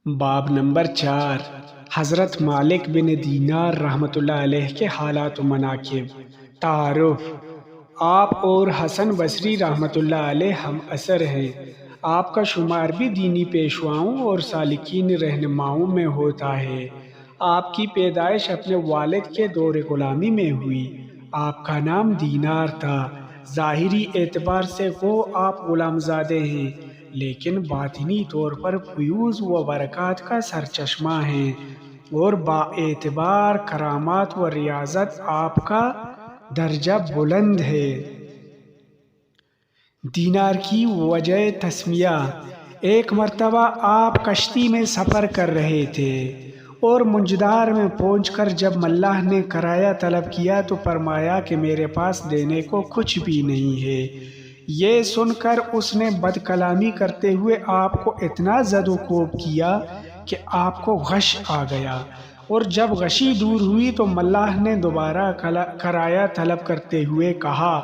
باب نمبر 4 حضرت مالک بن دینار رحمۃ اللہ علیہ کے حالات و مناقب۔ تعارف: آپ اور حسن بصری رحمۃ اللہ علیہ ہم عصر ہیں۔ آپ کا شمار بھی دینی پیشواؤں اور سالکین رہنماؤں میں ہوتا ہے۔ آپ کی پیدائش اپنے والد کے دور غلامی میں ہوئی۔ آپ کا نام دینار تھا۔ ظاہری اعتبار سے وہ آپ غلام زادے ہیں، لیکن باطنی طور پر فیوز و برکات کا سرچشمہ ہیں، اور با اعتبار کرامات و ریاضت آپ کا درجہ بلند ہے۔ دینار کی وجہ تسمیہ: ایک مرتبہ آپ کشتی میں سفر کر رہے تھے اور منجدار میں پہنچ کر جب ملاح نے کرایہ طلب کیا تو فرمایا کہ میرے پاس دینے کو کچھ بھی نہیں ہے۔ یہ سن کر اس نے بد کلامی کرتے ہوئے آپ کو اتنا زد و کوب کیا کہ آپ کو غش آ گیا، اور جب غشی دور ہوئی تو ملاح نے دوبارہ کرایہ طلب کرتے ہوئے کہا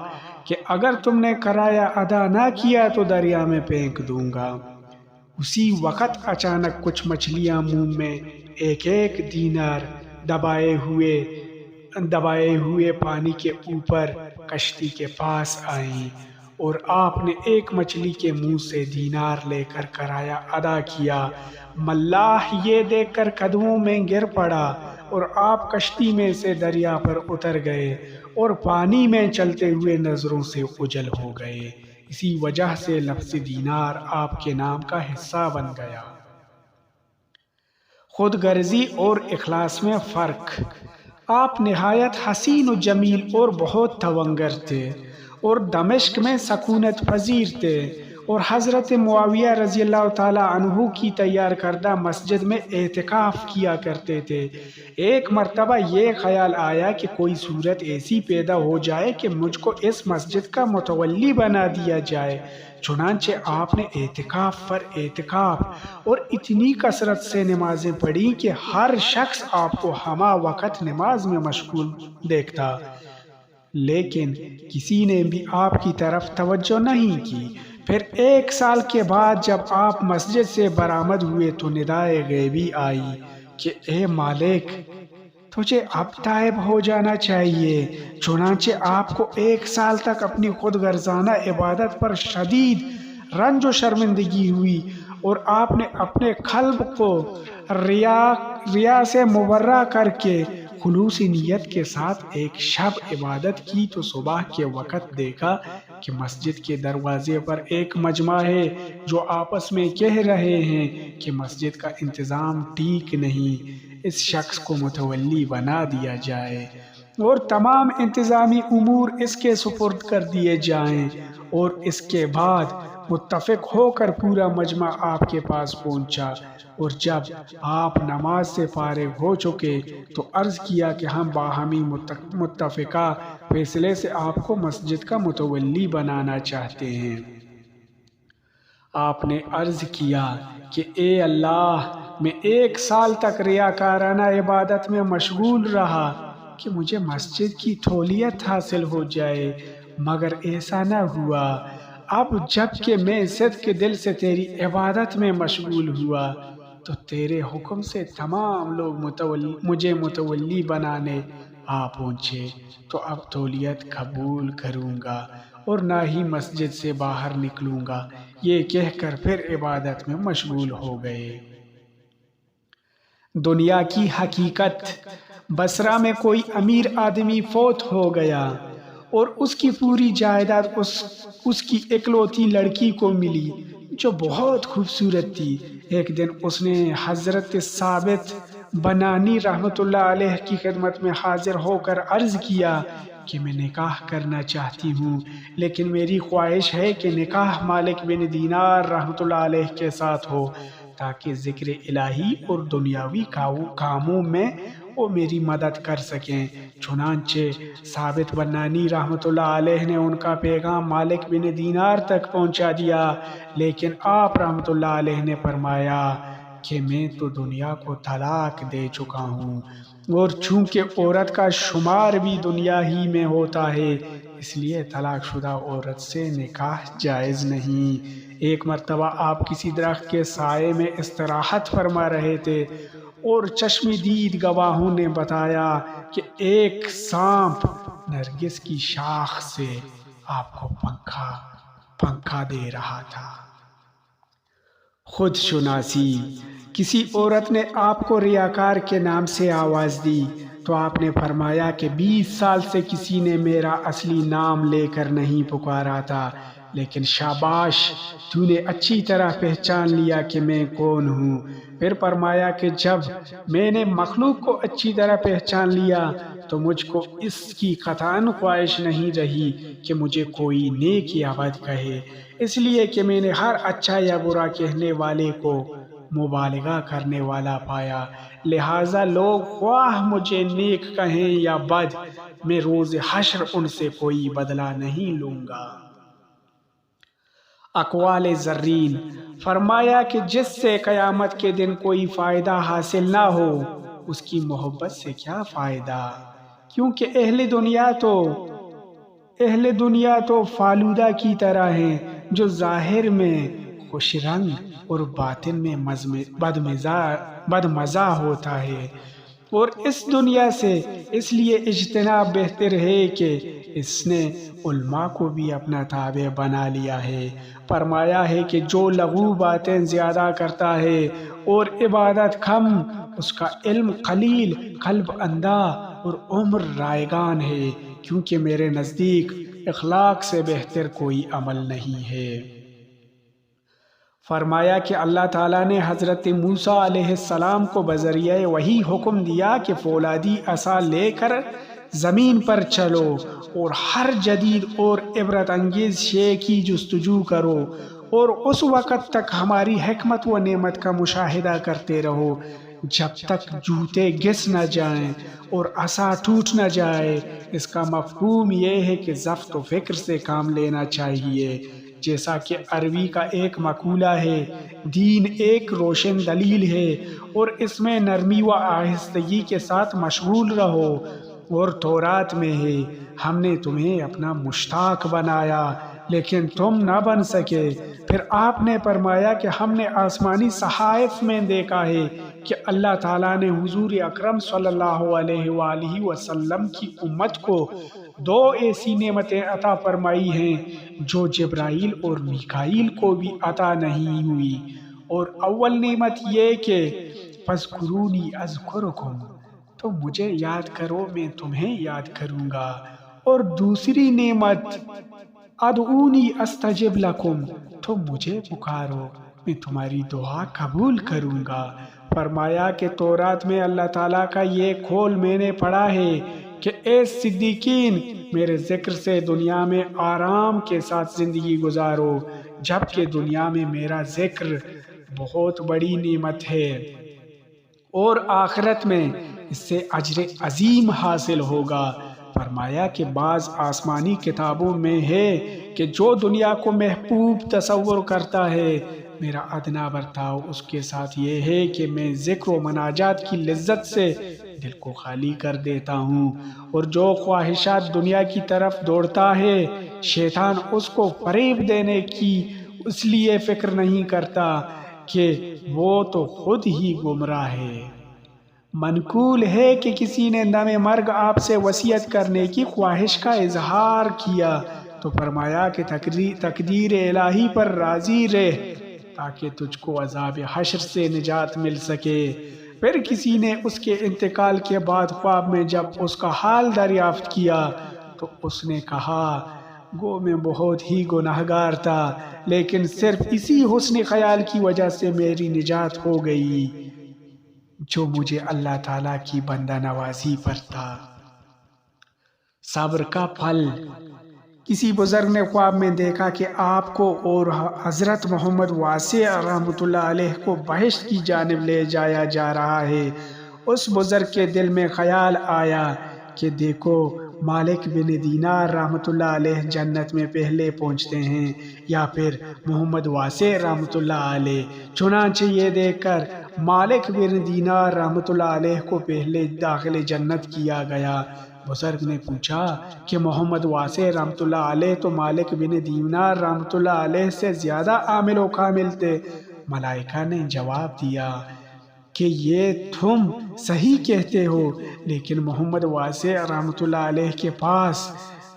کہ اگر تم نے کرایہ ادا نہ کیا تو دریا میں پھینک دوں گا۔ اسی وقت اچانک کچھ مچھلیاں منہ میں ایک ایک دینار دبائے ہوئے پانی کے اوپر کشتی کے پاس آئیں، اور آپ نے ایک مچھلی کے منہ سے دینار لے کر کرایہ ادا کیا۔ ملاح یہ دیکھ کر قدموں میں گر پڑا، اور آپ کشتی میں سے دریا پر اتر گئے اور پانی میں چلتے ہوئے نظروں سے اوجھل ہو گئے۔ اسی وجہ سے لفظ دینار آپ کے نام کا حصہ بن گیا۔ خود غرضی اور اخلاص میں فرق: آپ نہایت حسین و جمیل اور بہت تونگر تھے، اور دمشق میں سکونت پذیر تھے، اور حضرت معاویہ رضی اللہ تعالیٰ عنہ کی تیار کردہ مسجد میں اعتکاف کیا کرتے تھے۔ ایک مرتبہ یہ خیال آیا کہ کوئی صورت ایسی پیدا ہو جائے کہ مجھ کو اس مسجد کا متولی بنا دیا جائے۔ چنانچہ آپ نے اعتکاف پر اعتکاف اور اتنی کثرت سے نمازیں پڑھیں کہ ہر شخص آپ کو ہمہ وقت نماز میں مشغول دیکھتا، لیکن کسی نے بھی آپ کی طرف توجہ نہیں کی۔ پھر 1 سال کے بعد جب آپ مسجد سے برآمد ہوئے تو ندائے غیبی آئی کہ اے مالک، تجھے اب تائب ہو جانا چاہیے۔ چنانچہ آپ کو 1 سال تک اپنی خود غرضانہ عبادت پر شدید رنج و شرمندگی ہوئی، اور آپ نے اپنے قلب کو ریا سے مبرہ کر کے خلوص نیت کے ساتھ ایک شب عبادت کی تو صبح کے وقت دیکھا کہ مسجد کے دروازے پر ایک مجمع ہے جو آپس میں کہہ رہے ہیں کہ مسجد کا انتظام ٹھیک نہیں، اس شخص کو متولی بنا دیا جائے اور تمام انتظامی امور اس کے سپرد کر دیے جائیں۔ اور اس کے بعد متفق ہو کر پورا مجمع آپ کے پاس پہنچا، اور جب آپ نماز سے فارغ ہو چکے تو عرض کیا کہ ہم باہمی متفقہ فیصلے سے آپ کو مسجد کا متولی بنانا چاہتے ہیں۔ آپ نے عرض کیا کہ اے اللہ، میں 1 سال تک ریاکارانہ عبادت میں مشغول رہا کہ مجھے مسجد کی تولیت حاصل ہو جائے، مگر ایسا نہ ہوا۔ اب جب کہ میں صدق دل سے تیری عبادت میں مشغول ہوا تو تیرے حکم سے تمام لوگ مجھے متولی بنانے آ پہنچے، تو اب تولیت قبول کروں گا اور نہ ہی مسجد سے باہر نکلوں گا۔ یہ کہہ کر پھر عبادت میں مشغول ہو گئے۔ دنیا کی حقیقت: بصرہ میں کوئی امیر آدمی فوت ہو گیا اور اس کی پوری جائیداد اس کی اکلوتی لڑکی کو ملی جو بہت خوبصورت تھی۔ ایک دن اس نے حضرت ثابت بنانی رحمۃ اللہ علیہ کی خدمت میں حاضر ہو کر عرض کیا کہ میں نکاح کرنا چاہتی ہوں، لیکن میری خواہش ہے کہ نکاح مالک بن دینار رحمۃ اللہ علیہ کے ساتھ ہو، تاکہ ذکر الہی اور دنیاوی کاموں میں وہ میری مدد کر سکیں۔ چنانچہ ثابت بنانی رحمۃ اللہ علیہ نے ان کا پیغام مالک بن دینار تک پہنچا دیا، لیکن آپ رحمۃ اللہ علیہ نے فرمایا کہ میں تو دنیا کو طلاق دے چکا ہوں، اور چونکہ عورت کا شمار بھی دنیا ہی میں ہوتا ہے، اس لیے طلاق شدہ عورت سے نکاح جائز نہیں۔ ایک مرتبہ آپ کسی درخت کے سائے میں استراحت فرما رہے تھے اور چشم دید گواہوں نے بتایا کہ ایک سانپ نرگس کی شاخ سے آپ کو پنکھا دے رہا تھا۔ خود شناسی، کسی عورت نے آپ کو ریاکار کے نام سے آواز دی تو آپ نے فرمایا کہ 20 سال سے کسی نے میرا اصلی نام لے کر نہیں پکارا تھا، لیکن شاباش، تو نے اچھی طرح پہچان لیا کہ میں کون ہوں۔ پھر فرمایا کہ جب میں نے مخلوق کو اچھی طرح پہچان لیا تو مجھ کو اس کی قطعاً خواہش نہیں رہی کہ مجھے کوئی نیک یا بد کہے، اس لیے کہ میں نے ہر اچھا یا برا کہنے والے کو مبالغہ کرنے والا پایا، لہٰذا لوگ خواہ مجھے نیک کہیں یا بد، میں روز حشر ان سے کوئی بدلہ نہیں لوں گا۔ اقوال زرین، فرمایا کہ جس سے قیامت کے دن کوئی فائدہ حاصل نہ ہو اس کی محبت سے کیا فائدہ، کیونکہ اہل دنیا تو فالودہ کی طرح ہیں جو ظاہر میں خوش رنگ اور باطن میں بدمزہ ہوتا ہے، اور اس دنیا سے اس لیے اجتناب بہتر ہے کہ اس نے علماء کو بھی اپنا تابع بنا لیا ہے۔ فرمایا ہے کہ جو لغو باتیں زیادہ کرتا ہے اور عبادت کم، اس کا علم قلیل، قلب اندھا اور عمر رائگان ہے، کیونکہ میرے نزدیک اخلاق سے بہتر کوئی عمل نہیں ہے۔ فرمایا کہ اللہ تعالیٰ نے حضرت موسیٰ علیہ السلام کو بذریعہ وحی حکم دیا کہ فولادی عصا لے کر زمین پر چلو اور ہر جدید اور عبرت انگیز شے کی جستجو کرو، اور اس وقت تک ہماری حکمت و نعمت کا مشاہدہ کرتے رہو جب تک جوتے گس نہ جائیں اور عصا ٹوٹ نہ جائے۔ اس کا مفہوم یہ ہے کہ ضبط و فکر سے کام لینا چاہیے، جیسا کہ عربی کا ایک مقولہ ہے، دین ایک روشن دلیل ہے اور اس میں نرمی و آہستگی کے ساتھ مشغول رہو، اور تورات میں ہے، ہم نے تمہیں اپنا مشتاق بنایا لیکن تم نہ بن سکے۔ پھر آپ نے فرمایا کہ ہم نے آسمانی صحائف میں دیکھا ہے کہ اللہ تعالیٰ نے حضور اکرم صلی اللہ علیہ وآلہ وسلم کی امت کو 2 ایسی نعمتیں عطا فرمائی ہیں جو جبرائیل اور میکائیل کو بھی عطا نہیں ہوئی، اور اول نعمت یہ کہ فاذکرونی اذکرکم، تو مجھے یاد کرو میں تمہیں یاد کروں گا، اور دوسری نعمت ادعونی استجب لکم، تو مجھے پکارو میں تمہاری دعا قبول کروں گا۔ فرمایا کہ تورات میں اللہ تعالیٰ کا یہ قول میں نے پڑھا ہے کہ اے صدیقین، میرے ذکر سے دنیا میں آرام کے ساتھ زندگی گزارو، جبکہ دنیا میں میرا ذکر بہت بڑی نعمت ہے اور آخرت میں اس سے اجر عظیم حاصل ہوگا۔ فرمایا کہ بعض آسمانی کتابوں میں ہے کہ جو دنیا کو محبوب تصور کرتا ہے، میرا ادنا برتاؤ اس کے ساتھ یہ ہے کہ میں ذکر و مناجات کی لذت سے دل کو خالی کر دیتا ہوں، اور جو خواہشات دنیا کی طرف دوڑتا ہے، شیطان اس کو فریب دینے کی اس لیے فکر نہیں کرتا کہ وہ تو خود ہی گمراہ ہے۔ منقول ہے کہ کسی نے دم مرگ آپ سے وصیت کرنے کی خواہش کا اظہار کیا تو فرمایا کہ تقدیر الہی پر راضی رہ تاکہ تجھ کو عذاب حشر سے نجات مل سکے۔ پھر کسی نے اس کے انتقال کے بعد خواب میں جب اس کا حال دریافت کیا تو اس نے کہا، گو میں بہت ہی گناہگار تھا، لیکن صرف اسی حسن خیال کی وجہ سے میری نجات ہو گئی جو مجھے اللہ تعالیٰ کی بندہ نوازی پر تھا۔ صبر کا پھل۔ کسی بزرگ نے خواب میں دیکھا کہ آپ کو اور حضرت محمد واسع رحمۃ اللہ علیہ کو بہشت کی جانب لے جایا جا رہا ہے۔ اس بزرگ کے دل میں خیال آیا کہ دیکھو، مالک بن دینار رحمۃ اللہ علیہ جنت میں پہلے پہنچتے ہیں یا پھر محمد واسع رحمۃ اللہ علیہ۔ چنانچہ یہ دیکھ کر مالک بن دینار رحمۃ اللہ علیہ کو پہلے داخل جنت کیا گیا۔ بزرگ نے پوچھا کہ محمد واسع رحمۃ اللہ علیہ تو مالک بن دینار رحمۃ اللہ علیہ سے زیادہ عامل و کامل تھے۔ ملائکہ نے جواب دیا کہ یہ تم صحیح کہتے ہو، لیکن محمد واسع رحمۃ اللہ علیہ کے پاس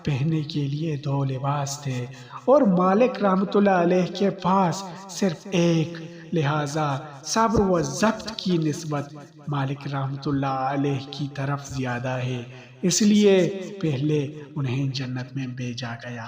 پہننے کے لیے 2 لباس تھے اور مالک رحمۃ اللہ علیہ کے پاس صرف ایک، لہذا صبر و ضبط کی نسبت مالک رحمۃ اللہ علیہ کی طرف زیادہ ہے، اس لیے پہلے انہیں جنت میں بھیجا گیا۔